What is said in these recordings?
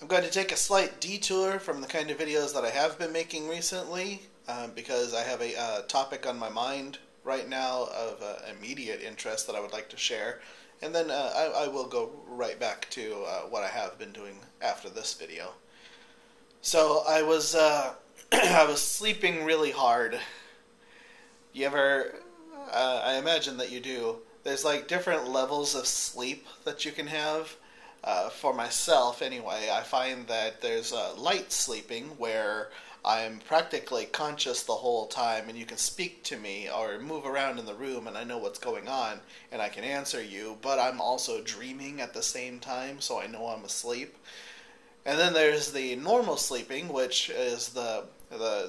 I'm going to take a slight detour from the kind of videos that I have been making recently because I have a topic on my mind right now of immediate interest that I would like to share. And then I will go right back to what I have been doing after this video. So I was I was sleeping really hard. You ever? I imagine that you do. There's like different levels of sleep that you can have. For myself, anyway, I find that there's light sleeping where I'm practically conscious the whole time and you can speak to me or move around in the room and I know what's going on and I can answer you, but I'm also dreaming at the same time, so I know I'm asleep. And then there's the normal sleeping, which is the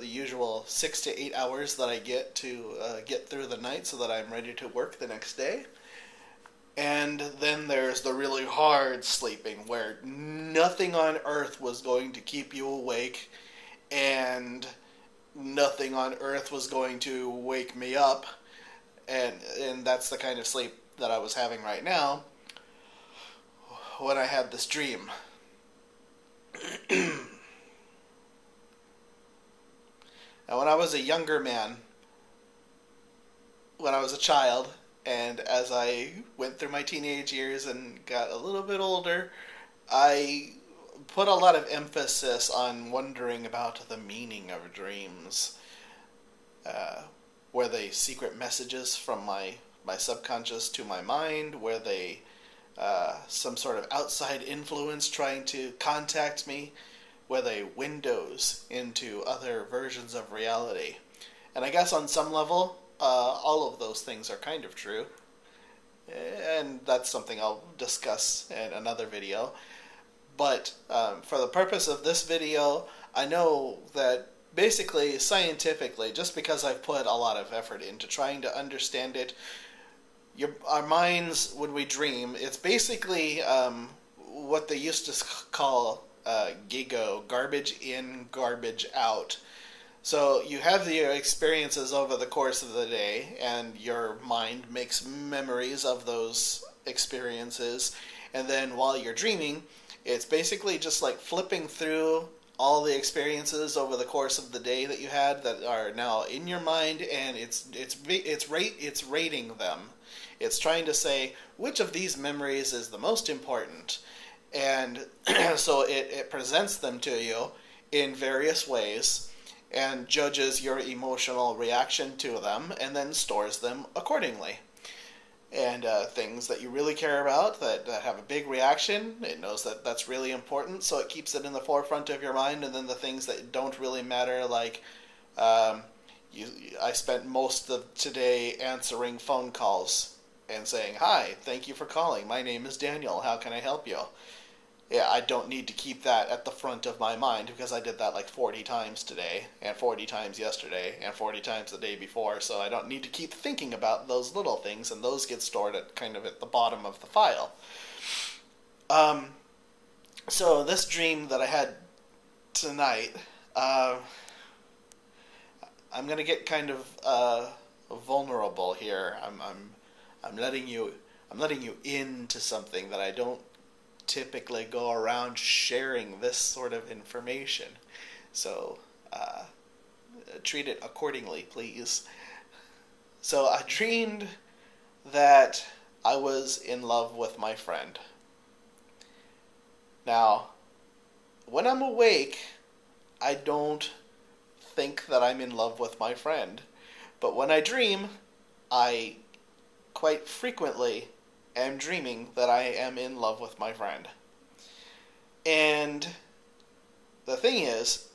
usual 6 to 8 hours that I get to get through the night so that I'm ready to work the next day. And then there's the really hard sleeping where nothing on earth was going to keep you awake and nothing on earth was going to wake me up. And that's the kind of sleep that I was having right now when I had this dream. Now, when I was a younger man, when I was a child, and as I went through my teenage years and got a little bit older, I put a lot of emphasis on wondering about the meaning of dreams. Uh, were they secret messages from my subconscious to my mind? Were they some sort of outside influence trying to contact me? Were they windows into other versions of reality? And I guess on some level, all of those things are kind of true. And that's something I'll discuss in another video. But for the purpose of this video, I know that basically, scientifically, just because I've put a lot of effort into trying to understand it, our minds, when we dream, it's basically what they used to call GIGO, garbage in, garbage out. So you have your experiences over the course of the day, and your mind makes memories of those experiences. And then while you're dreaming, it's basically just like flipping through all the experiences over the course of the day that you had that are now in your mind, and it's rating them. It's trying to say which of these memories is the most important, and so it presents them to you in various ways and judges your emotional reaction to them and then stores them accordingly. And things that you really care about that have a big reaction, it knows that that's really important, so it keeps it in the forefront of your mind. And then the things that don't really matter, like I spent most of today answering phone calls and saying, "Hi, thank you for calling. My name is Daniel. How can I help you?" Yeah, I don't need to keep that at the front of my mind because I did that like 40 times today, and 40 times yesterday, and 40 times the day before, so I don't need to keep thinking about those little things, and those get stored at kind of at the bottom of the file. So this dream that I had tonight, I'm gonna get kind of vulnerable here. I'm letting you into something that I don't typically go around sharing this sort of information. So treat it accordingly, please. So I dreamed that I was in love with my friend. Now, when I'm awake, I don't think that I'm in love with my friend. But when I dream, I quite frequently am dreaming that I am in love with my friend. And the thing is,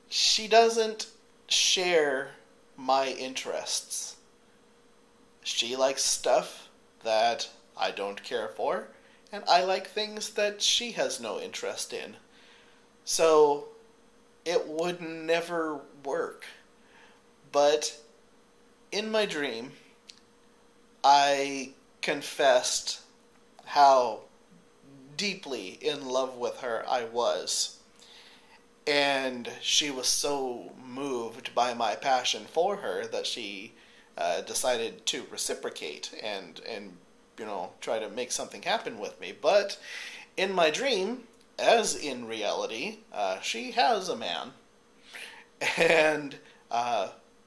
she doesn't share my interests. She likes stuff that I don't care for, and I like things that she has no interest in. So it would never work. But in my dream, I confessed how deeply in love with her I was. And she was so moved by my passion for her that she decided to reciprocate and try to make something happen with me. But in my dream, as in reality, she has a man. And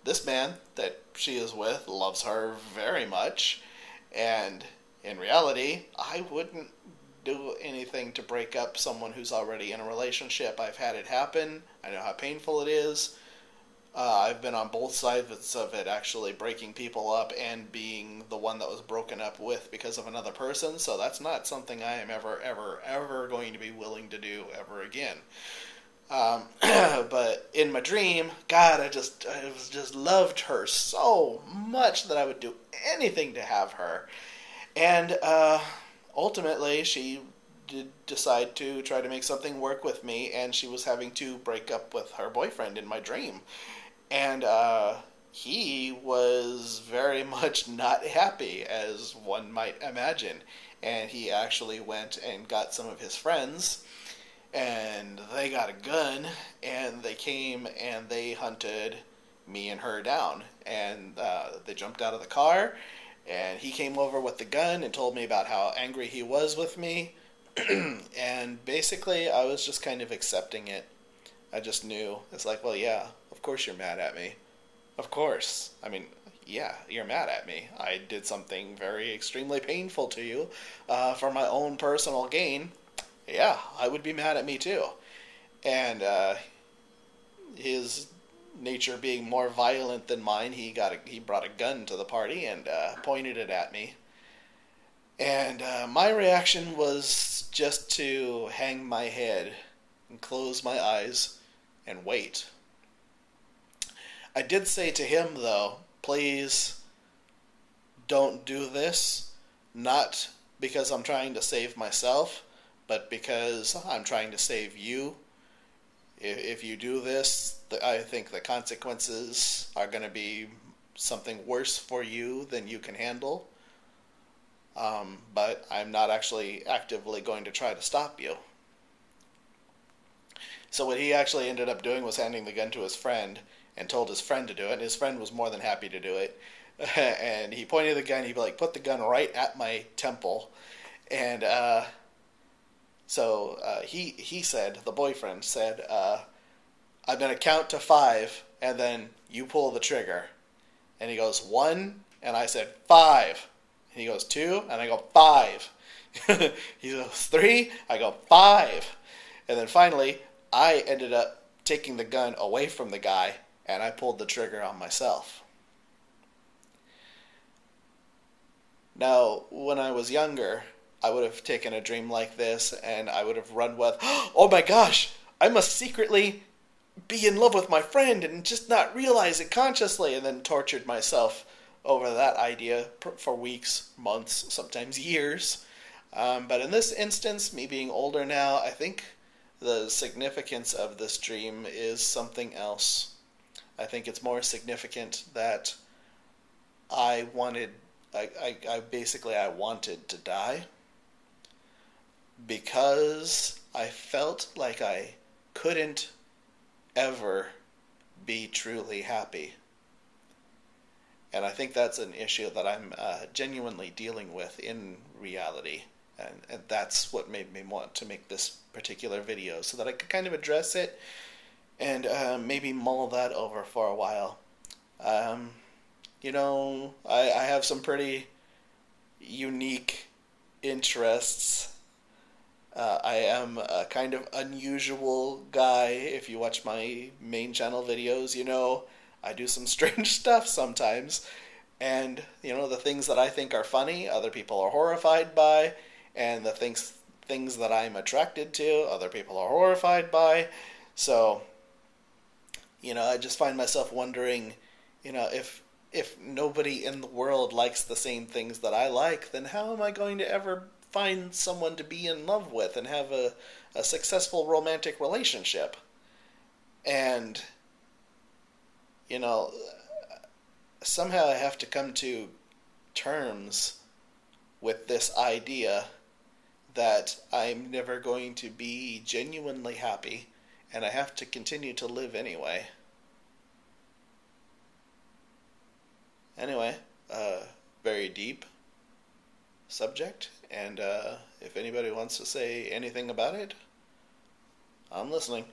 this man that she is with loves her very much. And in reality, I wouldn't do anything to break up someone who's already in a relationship. I've had it happen. I know how painful it is. I've been on both sides of it, actually breaking people up and being the one that was broken up with because of another person. So that's not something I am ever going to be willing to do ever again. But in my dream, God, I just loved her so much that I would do anything to have her. And ultimately, she did decide to try to make something work with me, and she was having to break up with her boyfriend in my dream. And he was very much not happy, as one might imagine. And he actually went and got some of his friends, and they got a gun, and they came and they hunted me and her down. And they jumped out of the car, and he came over with the gun and told me about how angry he was with me. And basically, I was just kind of accepting it. I just knew. It's like, well, yeah, of course you're mad at me. Of course. I mean, yeah, you're mad at me. I did something very extremely painful to you for my own personal gain. Yeah, I would be mad at me too. And his nature being more violent than mine, he brought a gun to the party and pointed it at me. And my reaction was just to hang my head and close my eyes and wait. I did say to him, though, please don't do this, not because I'm trying to save myself, but because I'm trying to save you. If you do this, I think the consequences are going to be something worse for you than you can handle. But I'm not actually actively going to try to stop you. So what he actually ended up doing was handing the gun to his friend and told his friend to do it. And his friend was more than happy to do it. And he pointed the gun. He put the gun right at my temple. And so he said, the boyfriend said, I'm going to count to 5, and then you pull the trigger. And he goes, 1, and I said, 5. And he goes, 2, and I go, 5. He goes, 3, I go, 5. And then finally, I ended up taking the gun away from the guy, and I pulled the trigger on myself. Now, when I was younger, I would have taken a dream like this, and I would have run with, oh my gosh, I must secretly be in love with my friend and just not realize it consciously, and then tortured myself over that idea for weeks, months, sometimes years. But in this instance, me being older now, I think the significance of this dream is something else. I think it's more significant that I wanted to die because I felt like I couldn't ever be truly happy. And I think that's an issue that I'm genuinely dealing with in reality. And that's what made me want to make this particular video, so that I could kind of address it and maybe mull that over for a while. You know, I have some pretty unique interests. I am a kind of unusual guy. If you watch my main channel videos, you know I do some strange stuff sometimes. And, you know, the things that I think are funny, other people are horrified by. And the things that I'm attracted to, other people are horrified by. So, you know, I just find myself wondering, you know, if nobody in the world likes the same things that I like, then how am I going to ever find someone to be in love with and have a successful romantic relationship? And, you know, somehow I have to come to terms with this idea that I'm never going to be genuinely happy, and I have to continue to live anyway. Anyway, very deep subject, and if anybody wants to say anything about it, I'm listening.